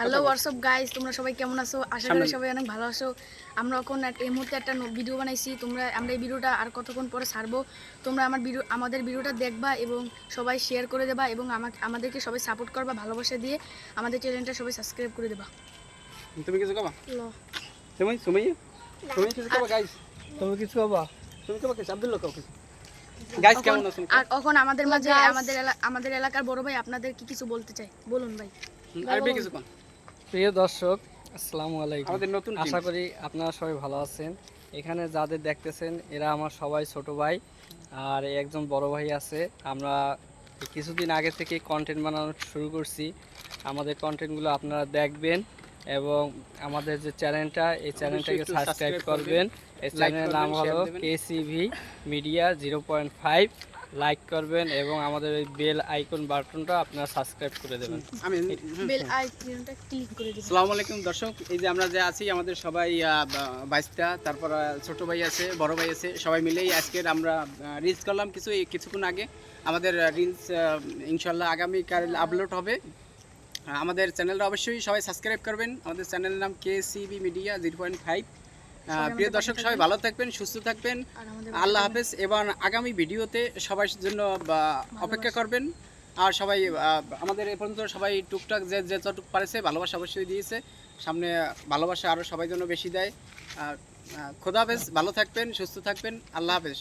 Hello WhatsApp guys, তোমরা সবাই কেমন আছো? আশা করি সবাই অনেক ভালো আছো। আমরা এখন এই মুহূর্তে একটা ভিডিও বানাইছি। আমরা এই ভিডিওটা আর কতক্ষণ পরে ছাড়বো। তোমরা আমাদের ভিডিওটা দেখবা এবং সবাই শেয়ার করে দেবা এবং আমাদেরকে সবাই সাপোর্ট করবা, ভালোবাসা দিয়ে আমাদের চ্যানেলটা সবাই সাবস্ক্রাইব করে দেবা। তুমি কিছু কবা? লো তুমি কিছু কবা গাইস? তুমি কিছু কবা? তুমি কবা কিছু? আব্দুল্লাহ কও কিছু। গাইস কেমন আছেন? আর এখন আমাদের মাঝে আমাদের এলাকার বড় ভাই আপনাদের কি কিছু বলতে চাই, বলুন ভাই। আরবি কিছু কোন? প্রিয় দর্শক, আসসালামু আলাইকুম। আমাদের নতুন আশা করি আপনারা সবাই ভালো আছেন। এখানে যাদের দেখতেছেন এরা আমার সবাই ছোট ভাই, আর একজন বড় ভাই আছে। আমরা কিছুদিন আগে থেকে কন্টেন্ট বানানো শুরু করছি। আমাদের কন্টেন্টগুলো আপনারা দেখবেন এবং আমাদের যে চ্যানেলটা, এই চ্যানেলটাকে সাবস্ক্রাইব করবেন। এই চ্যানেলের নাম হলো কেসিভি মিডিয়া 0.5। লাইক করবেন এবং আমাদের ওই বেল আইকন বাটনটা আপনারা সাবস্ক্রাইব করে দেবেন। আমি বেল আইকনটা ক্লিক করে দিন। আসসালামু আলাইকুম দর্শক, এই যে আমরা যে আছি আমাদের সবাই বাইশটা, তারপর ছোট ভাই আছে, বড় ভাই আছে, সবাই মিলেই আজকের আমরা রিলস করলাম কিছুক্ষণ আগে। আমাদের রিলস ইনশাল্লাহ আগামীকাল আপলোড হবে। আমাদের চ্যানেলটা অবশ্যই সবাই সাবস্ক্রাইব করবেন। আমাদের চ্যানেলের নাম কেসিবি মিডিয়া 0.5। প্রিয় দর্শক, সবাই ভালো থাকবেন, সুস্থ থাকবেন, আল্লাহ হাফেজ। এবং আগামী ভিডিওতে সবার জন্য অপেক্ষা করবেন। আর সবাই আমাদের এ পর্যন্ত সবাই টুকটাক যে যতটুকু পারেছে ভালোবাসা অবশ্যই দিয়েছে। সামনে ভালোবাসা আরও সবাই জন্য বেশি দেয়। খোদা হাফেজ, ভালো থাকবেন, সুস্থ থাকবেন, আল্লাহ হাফেজ।